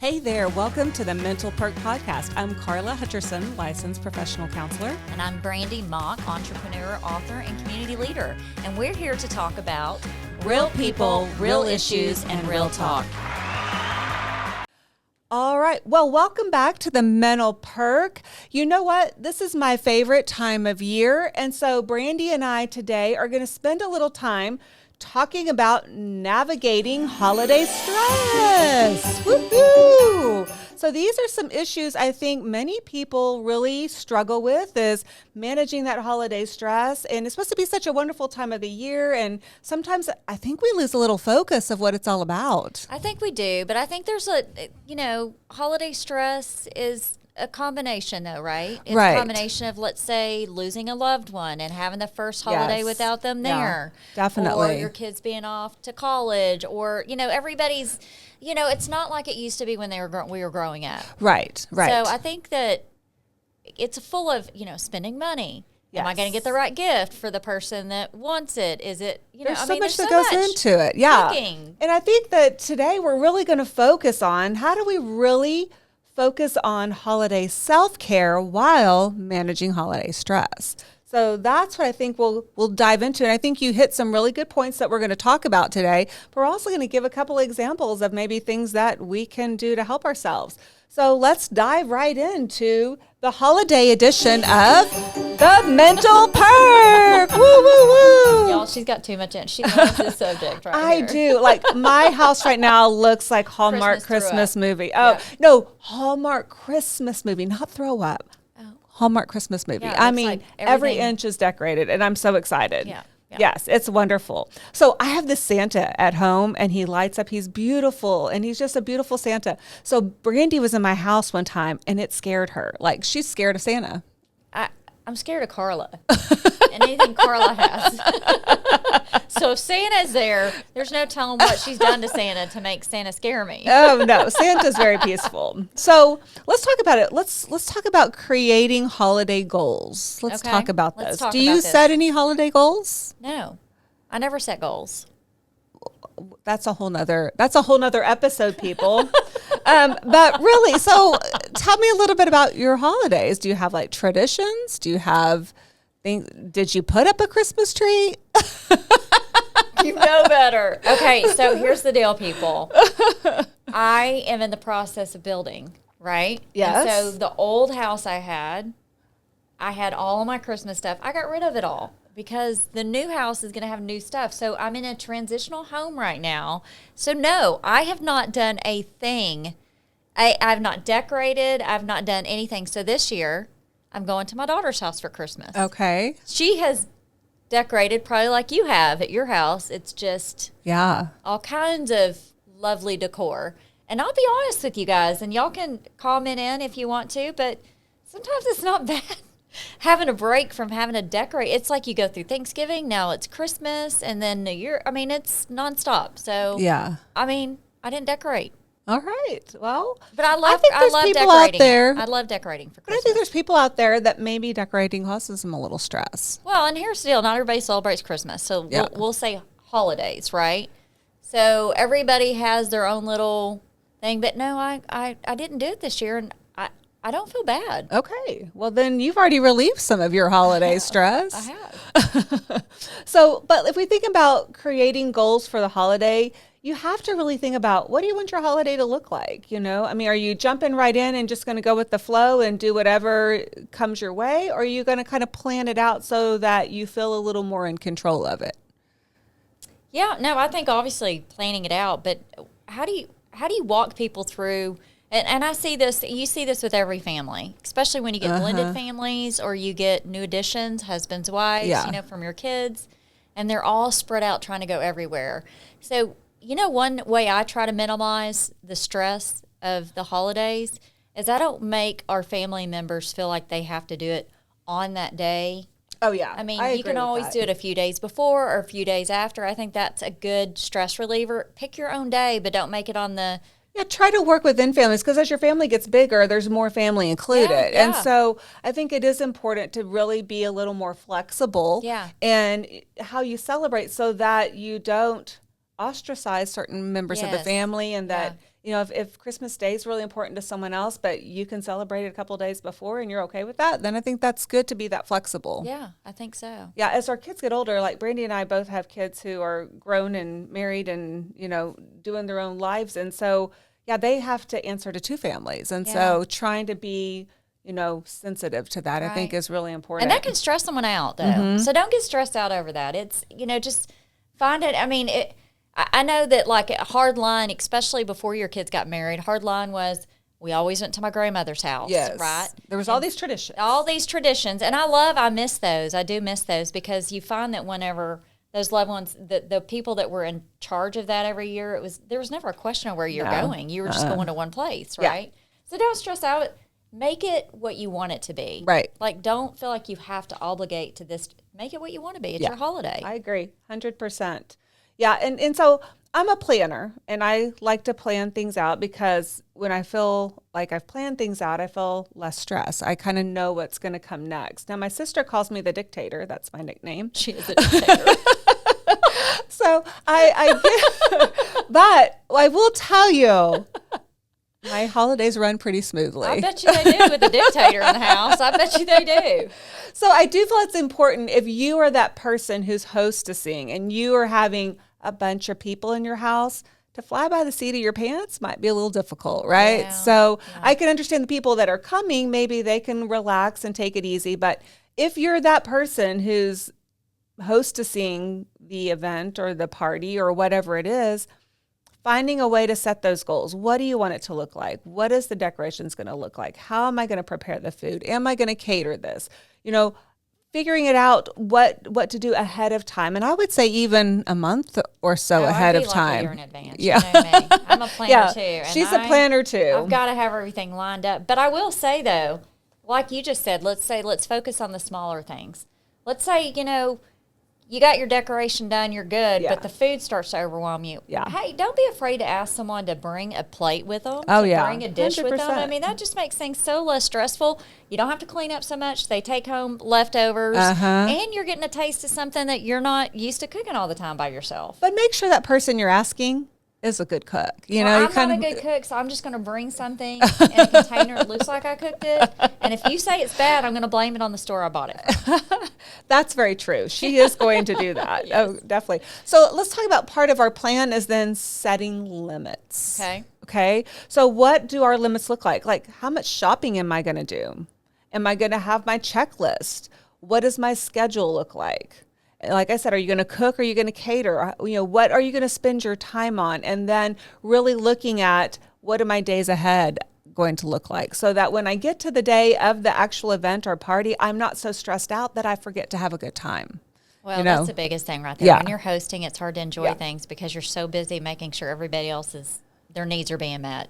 Hey there, welcome to the Mental Perk podcast. I'm Karla Hutcherson, licensed professional counselor. And I'm Brandi Mock, entrepreneur, author, and community leader. And we're here to talk about real people, real issues, and real talk. All right, well, welcome back to the Mental Perk. You know what? This is my favorite time of year. And so Brandi and I today are going to spend a little time talking about navigating holiday stress. Woohoo! So these are some issues I think many people really struggle with, is managing that holiday stress. And it's supposed to be such a wonderful time of the year. And sometimes I think we lose a little focus of what it's all about. I think we do, but I think there's holiday stress is a combination though, right? It's right. A combination of, let's say, losing a loved one and having the first holiday without them there. Yeah, definitely. Or your kids being off to college, or, everybody's, it's not like it used to be when we were growing up. Right. So I think that it's full of, spending money. Yes. Am I going to get the right gift for the person that wants it? Is it, there's so much that goes into it. Yeah. Cooking. And I think that today we're really going to focus on how do we really focus on holiday self-care while managing holiday stress. So that's what I think we'll dive into. And I think you hit some really good points that we're going to talk about today. But we're also going to give a couple examples of maybe things that we can do to help ourselves. So let's dive right into the holiday edition of the Mental Perk. Woo, woo, woo. Y'all, she's got too much in. She loves this subject right I do. Like, my house right now looks like Hallmark Christmas movie. Oh, yeah. No, Hallmark Christmas movie, not throw up. Oh. Hallmark Christmas movie. Yeah, I mean, like every inch is decorated, and I'm so excited. Yeah. Yes, it's wonderful. So I have this Santa at home, and he lights up. He's beautiful, and he's just a beautiful Santa. So Brandi was in my house one time, and it scared her. Like, she's scared of Santa. I'm scared of Karla and anything Karla has. So if Santa's there, there's no telling what she's done to Santa to make Santa scare me. Oh, no. Santa's very peaceful. So let's talk about it. Let's talk about creating holiday goals. Let's talk about those. Do you set any holiday goals? No, I never set goals. That's a whole nother episode, people. But really, so tell me a little bit about your holidays. Do you have like traditions? Do you have things? Did you put up a Christmas tree? You know better. Okay, so here's the deal, people. I am in the process of building, right? Yes. And so the old house I had all of my Christmas stuff. I got rid of it all, because the new house is going to have new stuff. So I'm in a transitional home right now. So no, I have not done a thing. I've not decorated. I've not done anything. So this year, I'm going to my daughter's house for Christmas. Okay. She has decorated probably like you have at your house. It's just all kinds of lovely decor. And I'll be honest with you guys, and y'all can comment in if you want to, but sometimes it's not bad. Having a break from having to decorate. It's like you go through Thanksgiving, now it's Christmas, and then New Year. I mean, it's nonstop. So, I didn't decorate. All right. Well, but I love people decorating. Out there, I love decorating for Christmas. But I think there's people out there that maybe decorating causes them a little stress. Well, and here's the deal. Not everybody celebrates Christmas. So we'll say holidays, right? So everybody has their own little thing. But no, I didn't do it this year, and I don't feel bad. Okay. Well, then you've already relieved some of your holiday stress. I have. So, but if we think about creating goals for the holiday, you have to really think about, what do you want your holiday to look like? I mean, are you jumping right in and just going to go with the flow and do whatever comes your way? Or are you going to kind of plan it out so that you feel a little more in control of it? Yeah, no, I think obviously planning it out, but how do you walk people through? And I see this, you see this with every family, especially when you get blended families or you get new additions, husbands, wives, from your kids, and they're all spread out trying to go everywhere. So, one way I try to minimize the stress of the holidays is I don't make our family members feel like they have to do it on that day. Oh, yeah. I mean, you can always do it a few days before or a few days after. I think that's a good stress reliever. Pick your own day, but don't make it on the... Yeah, try to work within families, because as your family gets bigger, there's more family included. Yeah. And so I think it is important to really be a little more flexible Yeah. and how you celebrate, so that you don't ostracize certain members of the Yes. family, and that, Yeah. you know, if Christmas Day is really important to someone else, but you can celebrate it a couple of days before and you're okay with that, then I think that's good to be that flexible. Yeah, I think so. Yeah, as our kids get older, like Brandi and I both have kids who are grown and married and, you know, doing their own lives. And so, yeah, they have to answer to two families. And so trying to be, you know, sensitive to that, I think Right. is really important. And that can stress someone out, though. So don't get stressed out over that. It's, you know, just find it. I mean, I know that, like, a hard line, especially before your kids got married, hard line was we always went to my grandmother's house, Yes. right? There was all these traditions. All these traditions. And I miss those. I do miss those, because you find that whenever those loved ones, the people that were in charge of that every year, there was never a question of where you're going. You were just going to one place, right? So don't stress out. Make it what you want it to be. Right. Like, don't feel like you have to obligate to this. Make it what you want to be. It's your holiday. I agree, 100%. Yeah, and so I'm a planner, and I like to plan things out, because when I feel like I've planned things out, I feel less stress. I kind of know what's going to come next. Now, my sister calls me the dictator. That's my nickname. She is a dictator. So but I will tell you, my holidays run pretty smoothly. I bet you they do with the dictator in the house. I bet you they do. So I do feel it's important, if you are that person who's hostessing and you are having a bunch of people in your house, to fly by the seat of your pants might be a little difficult, right? Yeah. So I can understand the people that are coming, maybe they can relax and take it easy. But if you're that person who's hostessing the event or the party or whatever it is, finding a way to set those goals. What do you want it to look like? What is the decorations going to look like? How am I going to prepare the food? Am I going to cater this? You know, figuring it out what to do ahead of time. And I would say even a month or so ahead I'd be of like time. a year in advance. Yeah. You know me. I'm a planner too. And She's a planner too. I've got to have everything lined up. But I will say, though, like you just said, let's focus on the smaller things. Let's say, you know, you got your decoration done, you're good, Yeah. but the food starts to overwhelm you. Yeah. Hey, don't be afraid to ask someone to bring a plate with them. Oh, to yeah. bring a dish with them. 100%. I mean, that just makes things so less stressful. You don't have to clean up so much. They take home leftovers, and you're getting a taste of something that you're not used to cooking all the time by yourself. But make sure that person you're asking is a good cook. You know, I'm not a good cook, so I'm just going to bring something in a container that looks like I cooked it. And if you say it's bad, I'm going to blame it on the store I bought it from. That's very true. She is going to do that. Yes. Oh, definitely. So let's talk about part of our plan is then setting limits. Okay. So what do our limits look like? Like, how much shopping am I going to do? Am I going to have my checklist? What does my schedule look like? Like I said, are you going to cook? Or are you going to cater? You know, what are you going to spend your time on? And then really looking at what are my days ahead going to look like, so that when I get to the day of the actual event or party, I'm not so stressed out that I forget to have a good time. Well, you know? that's the biggest thing right there. Yeah. When you're hosting, it's hard to enjoy things because you're so busy making sure everybody else's their needs are being met.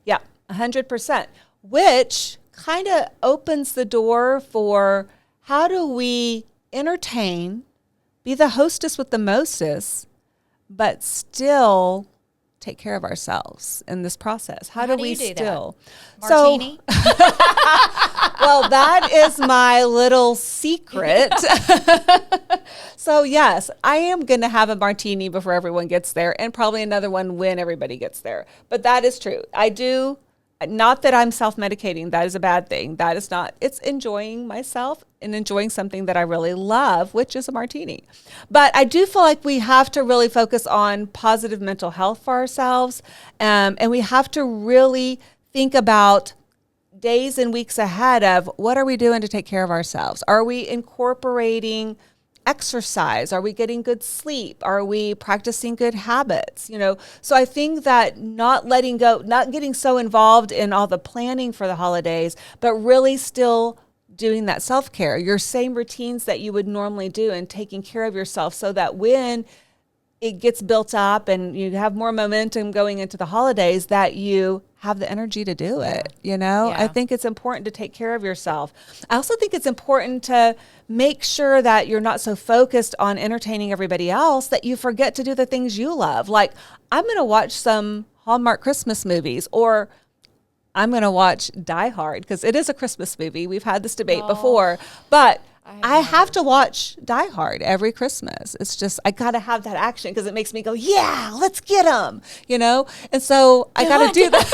Yeah, 100%, which kind of opens the door for how do we entertain, be the hostess with the mostest, but still take care of ourselves in this process. How do we you do still? That? Martini? Well, that is my little secret. So yes, I am going to have a martini before everyone gets there, and probably another one when everybody gets there. But that is true. I do. Not that I'm self-medicating. That is a bad thing. That is not. It's enjoying myself and enjoying something that I really love, which is a martini. But I do feel like we have to really focus on positive mental health for ourselves. And we have to really think about days and weeks ahead of what are we doing to take care of ourselves? Are we incorporating exercise? Are we getting good sleep? Are we practicing good habits? You know, so I think that not letting go, not getting so involved in all the planning for the holidays, but really still doing that self-care, your same routines that you would normally do, and taking care of yourself so that when it gets built up and you have more momentum going into the holidays, that you have the energy to do it. You know, I think it's important to take care of yourself. I also think it's important to make sure that you're not so focused on entertaining everybody else that you forget to do the things you love. Like, I'm going to watch some Hallmark Christmas movies, or I'm going to watch Die Hard because it is a Christmas movie. We've had this debate before, but I have to watch Die Hard every Christmas. It's just, I got to have that action because it makes me go, yeah, let's get them, And so I got to do that.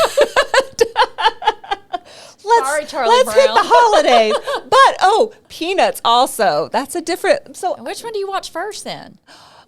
Sorry, Charlie let's hit Brown. the holidays. But, Peanuts also. That's a different, so. Which one do you watch first then?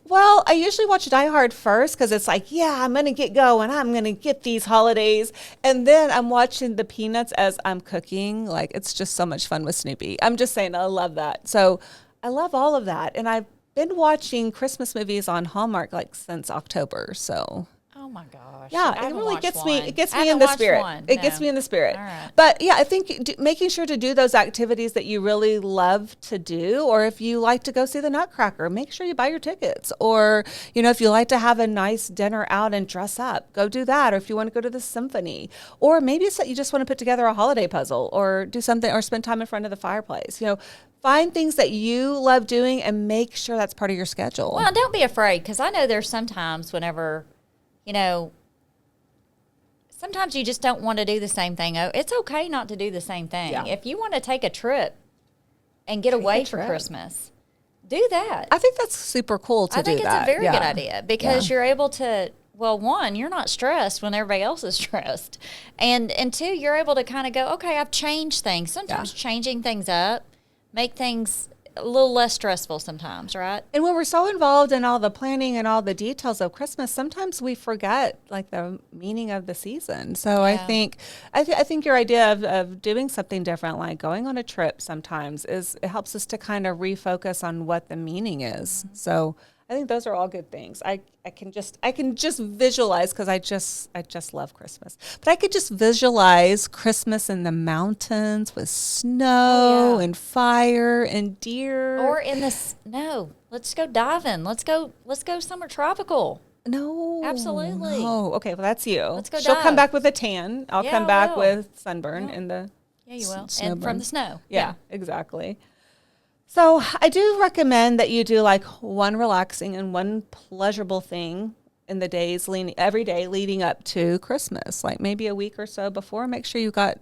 Well, I usually watch Die Hard first because it's like, yeah, I'm going to get going. I'm going to get these holidays. And then I'm watching the Peanuts as I'm cooking. Like, it's just so much fun with Snoopy. I'm just saying, I love that. So I love all of that. And I've been watching Christmas movies on Hallmark like since October. So. Oh my gosh. Yeah, it really gets me. It gets me in the spirit. It gets me in the spirit. All right. But yeah, I think making sure to do those activities that you really love to do, or if you like to go see the Nutcracker, make sure you buy your tickets. Or if you like to have a nice dinner out and dress up, go do that. Or if you want to go to the symphony, or maybe it's that you just want to put together a holiday puzzle, or do something, or spend time in front of the fireplace. Find things that you love doing and make sure that's part of your schedule. Well, don't be afraid, because I know there's sometimes whenever. Sometimes you just don't want to do the same thing. It's okay not to do the same thing. Yeah. If you want to take a trip and get away for Christmas, do that. I think that's super cool to do that. I think it's a very good idea because you're able to, well, one, you're not stressed when everybody else is stressed. And two, you're able to kind of go, okay, I've changed things. Sometimes changing things up, make things a little less stressful sometimes, right? And when we're so involved in all the planning and all the details of Christmas, sometimes we forget like the meaning of the season. So I think your idea of doing something different, like going on a trip sometimes, it helps us to kind of refocus on what the meaning is. Mm-hmm. So I think those are all good things. I can just visualize, because I just love Christmas. But I could just visualize Christmas in the mountains with snow and fire and deer. Or in the snow. Let's go diving. Let's go somewhere tropical. No. Absolutely. No. Okay, well that's you. Let's go She'll dive. come back with a tan. I'll come back with sunburn in the Yeah, you will. snowburn. And from the snow. Yeah, exactly. So I do recommend that you do like one relaxing and one pleasurable thing in the days every day leading up to Christmas, like maybe a week or so before. Make sure you got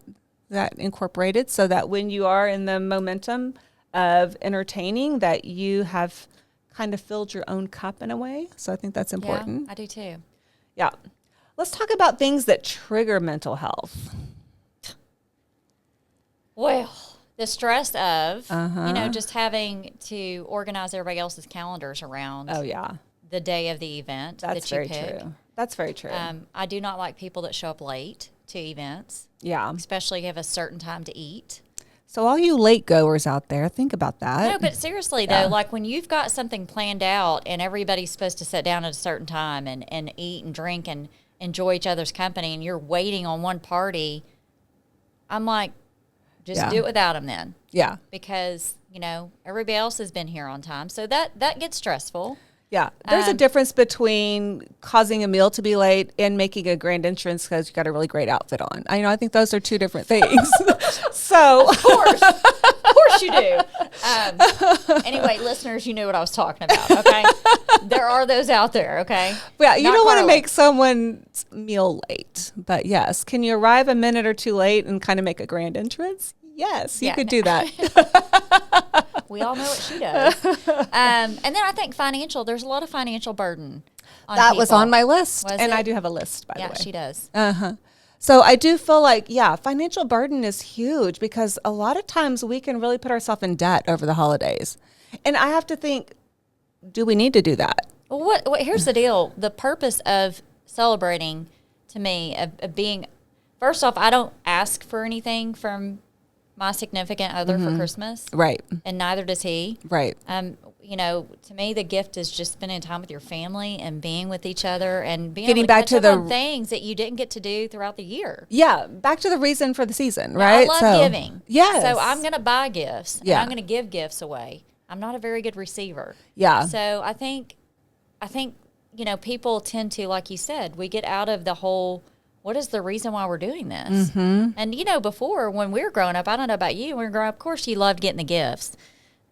that incorporated so that when you are in the momentum of entertaining, that you have kind of filled your own cup in a way. So I think that's important. Yeah, I do too. Yeah. Let's talk about things that trigger mental health. Well, the stress of, just having to organize everybody else's calendars around the day of the event that you pick. True. That's very true. I do not like people that show up late to events. Yeah. Especially have a certain time to eat. So all you late goers out there, think about that. No, but seriously, though, like when you've got something planned out and everybody's supposed to sit down at a certain time and eat and drink and enjoy each other's company, and you're waiting on one party, I'm like, just do it without them then. Yeah. Because, everybody else has been here on time. So that gets stressful. Yeah. There's a difference between causing a meal to be late and making a grand entrance because you got a really great outfit on. I think those are two different things. So. Of course you do. Anyway, listeners, you knew what I was talking about, okay? There are those out there, okay? Yeah, you don't want to make someone's meal late. But yes, can you arrive a minute or two late and kind of make a grand entrance? Yes, you could do that. We all know what she does. And then I think there's a lot of financial burden on that people. was on my list. And I do have a list, by the way. Yeah, she does. Uh-huh. So I do feel like, financial burden is huge because a lot of times we can really put ourselves in debt over the holidays. And I have to think, do we need to do that? Well, here's the deal. The purpose of celebrating, to me, of being, first off, I don't ask for anything from my significant other for Christmas. Right. And neither does he. Right. To me, the gift is just spending time with your family and being with each other and being getting able to back catch to up the on things that you didn't get to do throughout the year. Yeah. Back to the reason for the season, Now, right? I love giving. Yes. So I'm going to buy gifts. Yeah. And I'm going to give gifts away. I'm not a very good receiver. Yeah. So I think, people tend to, like you said, we get out of the whole, what is the reason why we're doing this? Mm-hmm. And, before, when we were growing up, I don't know about you, when we were growing up, of course, you loved getting the gifts.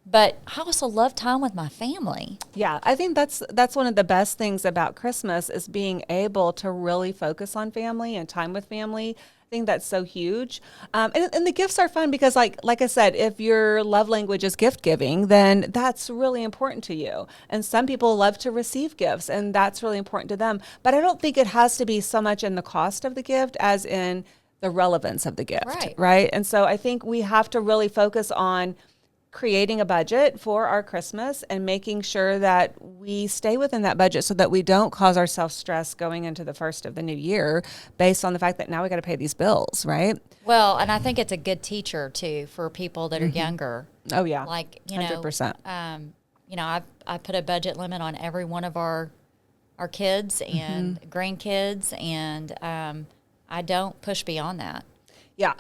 But I also love time with my family. Yeah, I think that's one of the best things about Christmas is being able to really focus on family and time with family. I think that's so huge. And the gifts are fun because like I said, if your love language is gift giving, then that's really important to you. And some people love to receive gifts, and that's really important to them. But I don't think it has to be so much in the cost of the gift as in the relevance of the gift, right? And so I think we have to really focus on creating a budget for our Christmas and making sure that we stay within that budget so that we don't cause ourselves stress going into the first of the new year based on the fact that now we got to pay these bills, right? Well, and I think it's a good teacher too for people that are younger. Oh yeah. Like, 100%. I put a budget limit on every one of our kids and grandkids, and I don't push beyond that. Yeah.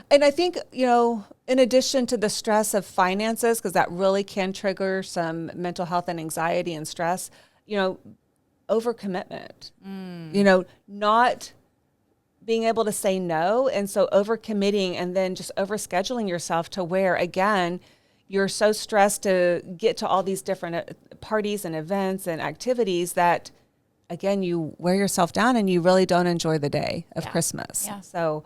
And I think, in addition to the stress of finances, because that really can trigger some mental health and anxiety and stress, overcommitment, not being able to say no. And so overcommitting and then just overscheduling yourself to where, again, you're so stressed to get to all these different parties and events and activities that, again, you wear yourself down and you really don't enjoy the day of Christmas. Yeah. So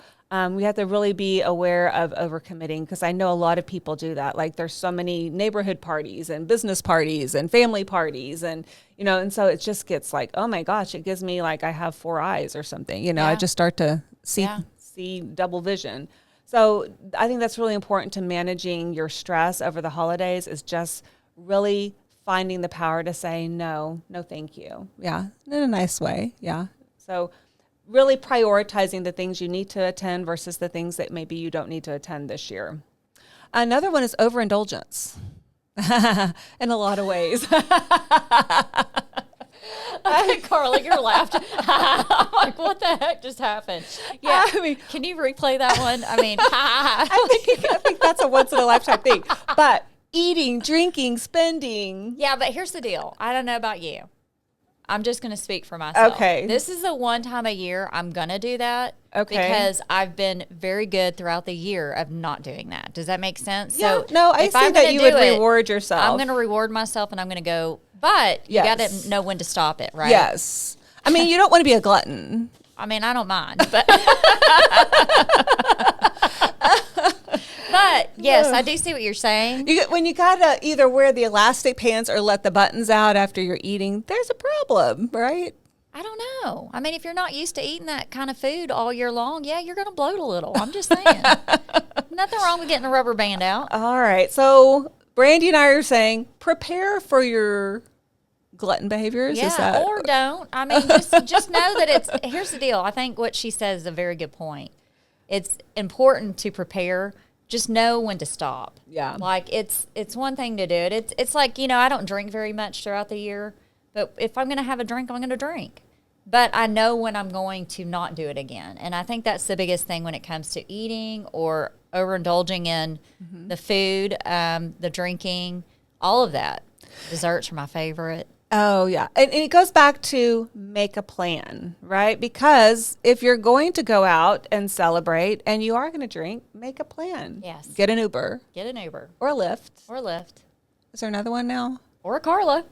we have to really be aware of overcommitting, because I know a lot of people do that. Like, there's so many neighborhood parties and business parties and family parties, and and so it just gets like, oh my gosh, it gives me like I have four eyes or something. I just start to see double vision. So I think that's really important to managing your stress over the holidays, is just really finding the power to say no, thank you. Yeah, in a nice way. Yeah. So really prioritizing the things you need to attend versus the things that maybe you don't need to attend this year. Another one is overindulgence in a lot of ways. Karla, you're laughing. I'm like, what the heck just happened? Yeah, can you replay that one? I think that's a once in a lifetime thing. But eating, drinking, spending. Yeah, but here's the deal. I don't know about you. I'm just going to speak for myself. Okay. This is the one time a year I'm going to do that. Okay. Because I've been very good throughout the year of not doing that. Does that make sense? Yeah. So no, I see that you would reward yourself. I'm going to reward myself, and I'm going to go, but you got to know when to stop it, right? Yes. I mean, you don't want to be a glutton. I mean, I don't mind, but but yes, I do see what you're saying. When you gotta either wear the elastic pants or let the buttons out after you're eating, there's a problem, right? I don't know. I mean, if you're not used to eating that kind of food all year long, yeah, you're going to bloat a little. I'm just saying. Nothing wrong with getting a rubber band out. All right. So Brandi and I are saying prepare for your glutton behaviors. Yeah, or don't. I mean, just know that here's the deal. I think what she says is a very good point. It's important to prepare. Just know when to stop. Yeah. Like, it's one thing to do it. It's like, I don't drink very much throughout the year, but if I'm going to have a drink, I'm going to drink. But I know when I'm going to not do it again. And I think that's the biggest thing when it comes to eating or overindulging in the food, the drinking, all of that. Desserts are my favorite. Oh, yeah. And it goes back to make a plan, right? Because if you're going to go out and celebrate and you are going to drink, make a plan. Yes. Get an Uber. Get an Uber. Or a Lyft. Or a Lyft. Is there another one now? Or a Karla.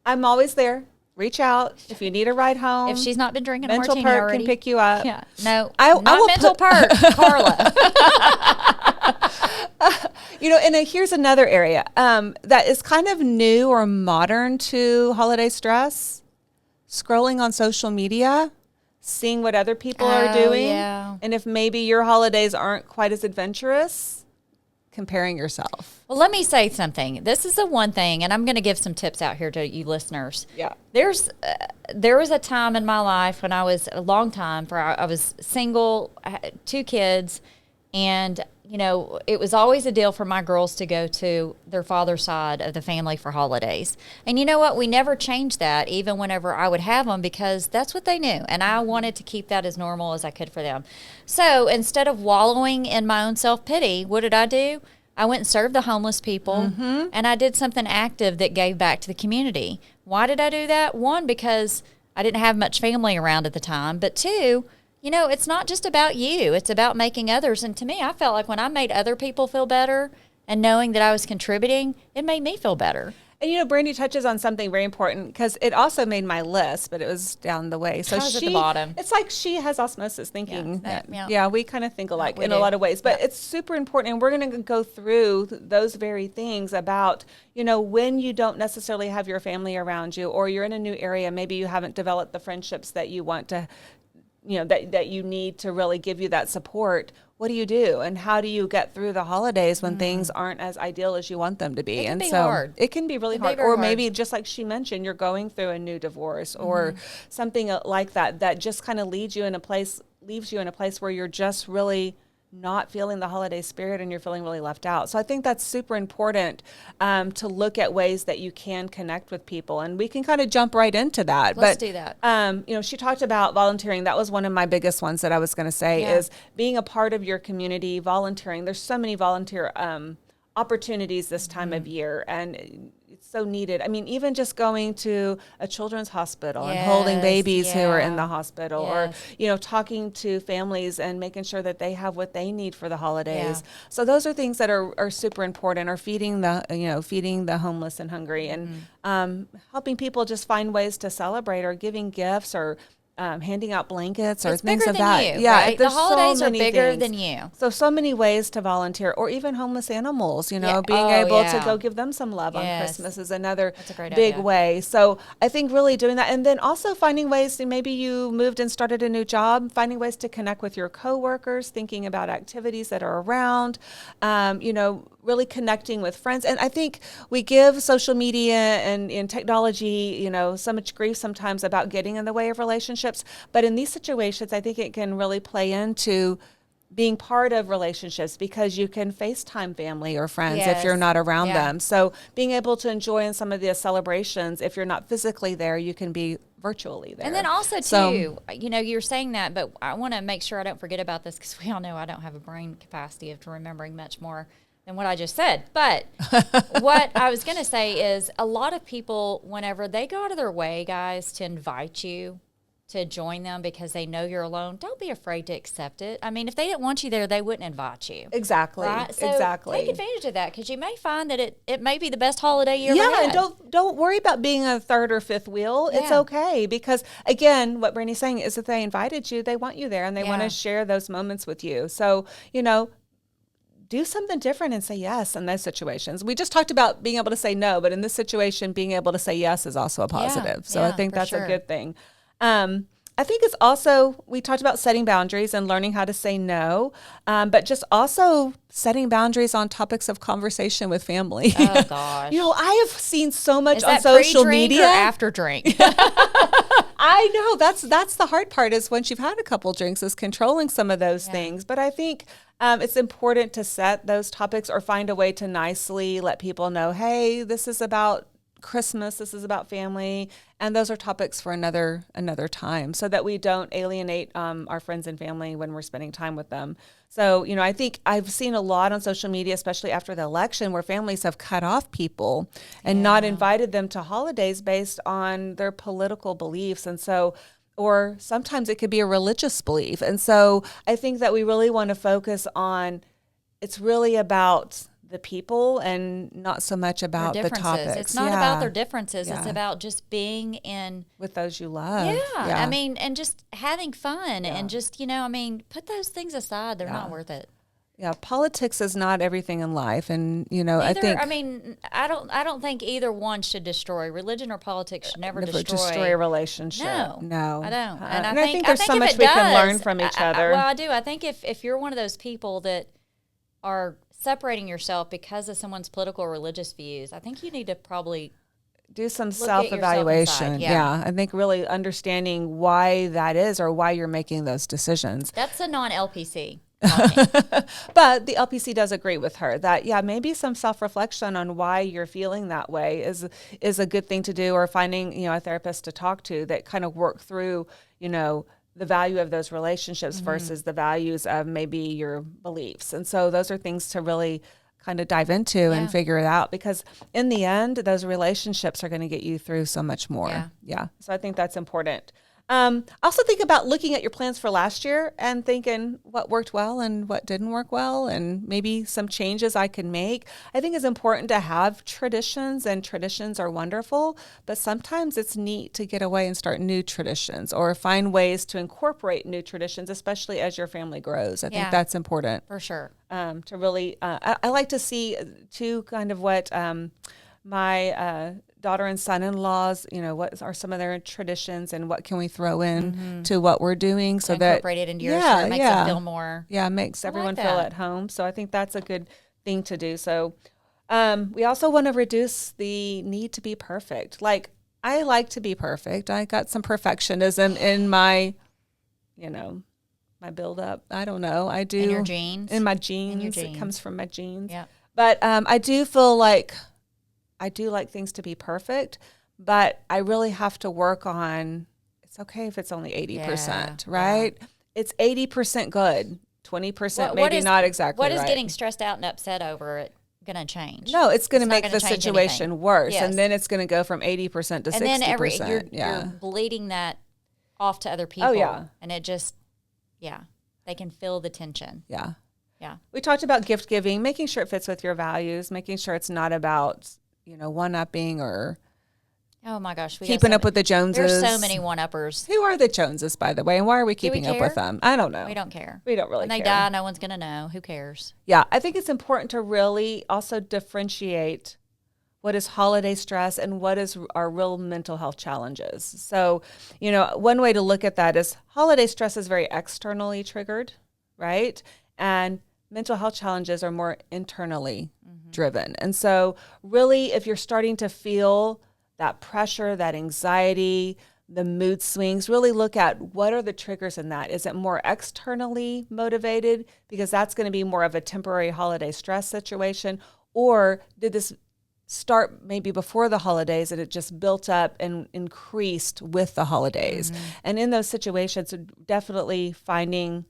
I'm always there. Reach out if you need a ride home. If she's not been drinking a Mental martini Perk already. can pick you up. Yeah. No, I will Mental Perk, Karla. And here's another area that is kind of new or modern to holiday stress. Scrolling on social media, seeing what other people are doing. Yeah. And if maybe your holidays aren't quite as adventurous, comparing yourself. Well, let me say something. This is the one thing, and I'm going to give some tips out here to you listeners. Yeah. There was a time in my life when I was I was single, I had 2 kids, and it was always a deal for my girls to go to their father's side of the family for holidays. And you know what? We never changed that, even whenever I would have them, because that's what they knew. And I wanted to keep that as normal as I could for them. So instead of wallowing in my own self-pity, what did I do? I went and served the homeless people, and I did something active that gave back to the community. Why did I do that? 1, because I didn't have much family around at the time. But 2, it's not just about you. It's about making others. And to me, I felt like when I made other people feel better and knowing that I was contributing, it made me feel better. And Brandi touches on something very important because it also made my list, but it was down the way. So at the bottom. It's like she has osmosis thinking. Yeah, we kind of think alike in do. a lot of ways, but it's super important. And we're going to go through those very things about, when you don't necessarily have your family around you, or you're in a new area, maybe you haven't developed the friendships that you want to, that you need to really give you that support. What do you do? And how do you get through the holidays when things aren't as ideal as you want them to be? It can be hard. It can be really hard. Or maybe just like she mentioned, you're going through a new divorce or something like that just kind of leaves you in a place where you're just really not feeling the holiday spirit and you're feeling really left out. So I think that's super important to look at ways that you can connect with people. And we can kind of jump right into that. Let's do that. She talked about volunteering. That was one of my biggest ones that I was going to say is being a part of your community, volunteering. There's so many volunteer opportunities this time of year, and it's so needed. I mean, even just going to a children's hospital and holding babies who are in the hospital, or talking to families and making sure that they have what they need for the holidays. So those are things that are super important. Or feeding the homeless and hungry, and helping people just find ways to celebrate, or giving gifts, or handing out blankets, or things of that. Right? The holidays are bigger than you. So many ways to volunteer, or even homeless animals, being able to go give them some love on Christmas is another big way. So I think really doing that. And then also finding ways to, maybe you moved and started a new job, finding ways to connect with your coworkers, thinking about activities that are around, really connecting with friends. And I think we give social media and technology, so much grief sometimes about getting in the way of relationships. But in these situations, I think it can really play into being part of relationships, because you can FaceTime family or friends if you're not around them. So being able to enjoy in some of the celebrations, if you're not physically there, you can be virtually there. And then also too, you're saying that, but I want to make sure I don't forget about this, because we all know I don't have a brain capacity of remembering much more than what I just said. But what I was going to say is, a lot of people, whenever they go out of their way, guys, to invite you to join them because they know you're alone, don't be afraid to accept it. I mean, if they didn't want you there, they wouldn't invite you. Exactly. Right? So exactly. take advantage of that, because you may find that it may be the best holiday you ever had. And don't worry about being a third or fifth wheel. It's okay, because again, what Brandi's saying is, if they invited you, they want you there, and they want to share those moments with you. So, do something different and say yes in those situations. We just talked about being able to say no, but in this situation, being able to say yes is also a positive. So I think that's a good thing. I think it's also, we talked about setting boundaries and learning how to say no, but just also setting boundaries on topics of conversation with family. Oh, gosh. I have seen so much is on that social pre-drink media. Or after drink? I know that's the hard part, is once you've had a couple drinks, is controlling some of those things. But I think it's important to set those topics, or find a way to nicely let people know, hey, this is about Christmas, this is about family, and those are topics for another time, so that we don't alienate our friends and family when we're spending time with them. So, I think I've seen a lot on social media, especially after the election, where families have cut off people and not invited them to holidays based on their political beliefs. And so, or sometimes it could be a religious belief. And so I think that we really want to focus on, it's really about the people and not so much about the topics. It's not about their differences. It's about just being in with those you love. I mean, and just having fun and just, put those things aside. They're not worth it. Yeah, politics is not everything in life, and I don't think either one should destroy. Religion or politics should never destroy a relationship. No, I don't. And I think there's so much we can learn from each other. I do. I think if you're one of those people that are separating yourself because of someone's political or religious views, I think you need to probably do some self-evaluation. I think really understanding why that is, or why you're making those decisions. That's a non-LPC. But the LPC does agree with her that maybe some self-reflection on why you're feeling that way is a good thing to do, or finding a therapist to talk to that kind of work through the value of those relationships versus the values of maybe your beliefs. And so those are things to really kind of dive into and figure it out, because in the end, those relationships are going to get you through so much more. Yeah. So I think that's important. Also think about looking at your plans for last year and thinking what worked well and what didn't work well, and maybe some changes I can make. I think it's important to have traditions, and traditions are wonderful, but sometimes it's neat to get away and start new traditions or find ways to incorporate new traditions, especially as your family grows. I think that's important. For sure. To really, I like to see too kind of what my daughter and son-in-laws, what are some of their traditions and what can we throw in to what we're doing so that incorporate it into yours, so it makes them feel more. Yeah, makes everyone feel at home. So I think that's a good thing to do. So we also want to reduce the need to be perfect. Like, I like to be perfect. I got some perfectionism in my, my buildup. I don't know. I do. In your genes. In my genes. It comes from my genes. Yeah. But I do feel like I do like things to be perfect, but I really have to work on, it's okay if it's only 80%, right? Yeah. It's 80% good, 20% maybe not exactly right. What is getting stressed out and upset over it going to change? No, it's going to make the situation worse. Yes. And then it's going to go from 80% to 60%. And then you're bleeding that off to other people. Oh, yeah. And it just, they can feel the tension. Yeah. Yeah. We talked about gift giving, making sure it fits with your values, making sure it's not about one-upping or oh my gosh, keeping up with the Joneses. There's so many one-uppers. Who are the Joneses, by the way, and why are we keeping up with them? I don't know. We don't care. We don't really care. When they die, no one's going to know. Who cares? Yeah, I think it's important to really also differentiate what is holiday stress and what is our real mental health challenges. So, one way to look at that is holiday stress is very externally triggered, right? And mental health challenges are more internally driven. And so really, if you're starting to feel that pressure, that anxiety, the mood swings, really look at what are the triggers in that. Is it more externally motivated? Because that's going to be more of a temporary holiday stress situation. Or did this start maybe before the holidays and it just built up and increased with the holidays? And in those situations, definitely finding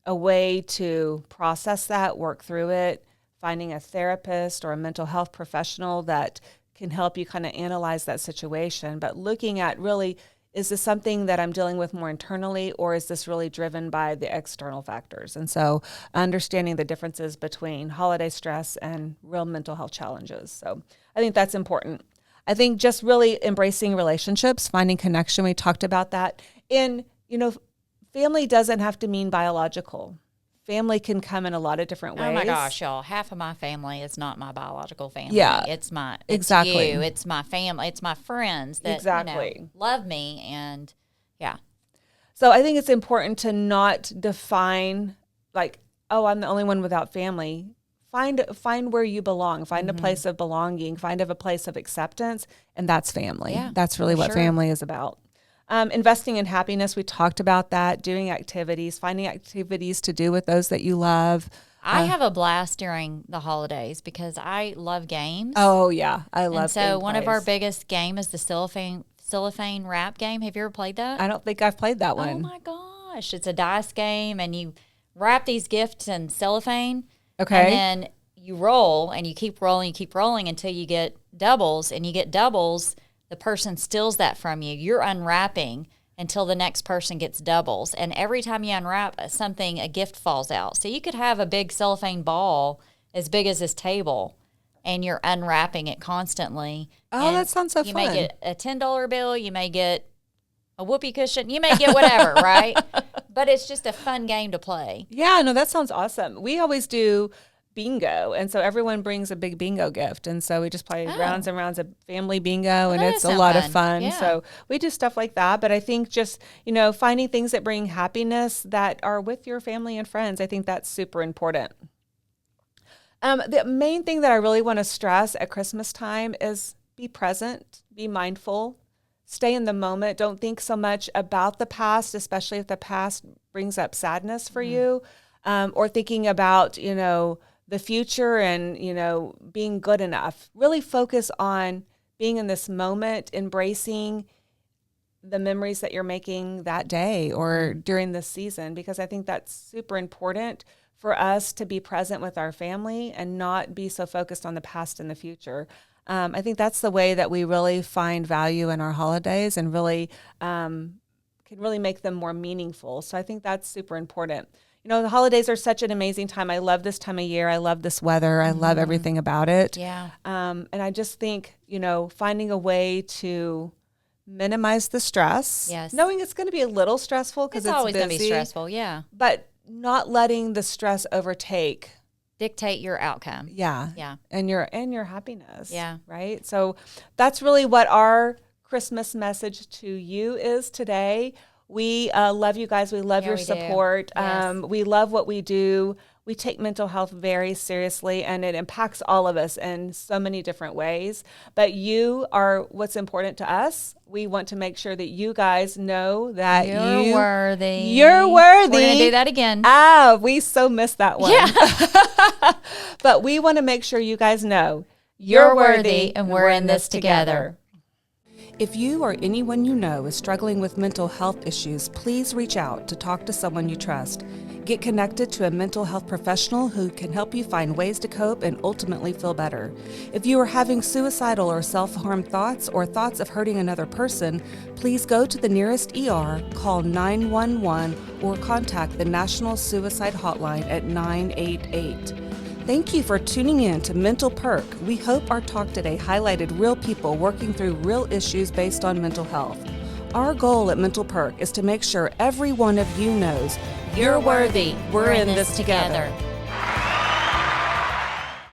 a way to process that, work through it, finding a therapist or a mental health professional that can help you kind of analyze that situation. But looking at really, is this something that I'm dealing with more internally, or is this really driven by the external factors? And so understanding the differences between holiday stress and real mental health challenges. So I think that's important. I think just really embracing relationships, finding connection. We talked about that. And, family doesn't have to mean biological. Family can come in a lot of different ways. Oh my gosh, y'all. Half of my family is not my biological family. Yeah. It's exactly. you. It's my family. It's my friends that love me, and So I think it's important to not define like, oh, I'm the only one without family. Find where you belong. Find a place of belonging. Find a place of acceptance, and that's family. Yeah, that's really what family is about. Investing in happiness, we talked about that, doing activities, finding activities to do with those that you love. I have a blast during the holidays because I love games. Oh, yeah. I love games. So one of our biggest game is the cellophane wrap game. Have you ever played that? I don't think I've played that one. Oh, my gosh. It's a dice game, and you wrap these gifts in cellophane. Okay. And then you roll, and you keep rolling until you get doubles, and you get doubles. The person steals that from you. You're unwrapping until the next person gets doubles. And every time you unwrap something, a gift falls out. So you could have a big cellophane ball as big as this table, and you're unwrapping it constantly. Oh, and that sounds so fun. You may get a $10 bill. You may get a whoopee cushion. You may get whatever, right? But it's just a fun game to play. Yeah, no, that sounds awesome. We always do bingo, and so everyone brings a big bingo gift, and so we just play rounds and rounds of family bingo, and it's a lot of fun. Yeah. So we do stuff like that, but I think just finding things that bring happiness that are with your family and friends, I think that's super important. The main thing that I really want to stress at Christmas time is be present, be mindful, stay in the moment. Don't think so much about the past, especially if the past brings up sadness for you, or thinking about the future and, being good enough. Really focus on being in this moment, embracing the memories that you're making that day or during this season, because I think that's super important for us to be present with our family and not be so focused on the past and the future. I think that's the way that we really find value in our holidays and really kind can really make them more meaningful. So I think that's super important. You know, the holidays are such an amazing time. I love this time of year. I love this weather. I love everything about it. Yeah. And I just think, you know, finding a way to minimize the stress. Yes. Knowing it's going to be a little stressful because It's always busy, going to be stressful. Yeah. but not letting the stress overtake. Dictate your outcome. Yeah. Yeah. And your happiness. Yeah. Right. So that's really what our Christmas message to you is today. We love you guys. We love your we do. support. Yes. We love what we do. We take mental health very seriously, and it impacts all of us in so many different ways. But you are what's important to us. We want to make sure that you guys know that You're worthy. You're worthy. We're going to do that again. We so missed that one. Yeah. But we want to make sure you guys know You're worthy, and we're in this together. If you or anyone you know is struggling with mental health issues, please reach out to talk to someone you trust. Get connected to a mental health professional who can help you find ways to cope and ultimately feel better. If you are having suicidal or self-harm thoughts or thoughts of hurting another person, please go to the nearest ER, call 911, or contact the National Suicide Hotline at 988. Thank you for tuning in to Mental Perk. We hope our talk today highlighted real people working through real issues based on mental health. Our goal at Mental Perk is to make sure every one of you knows you're worthy. We're in this together.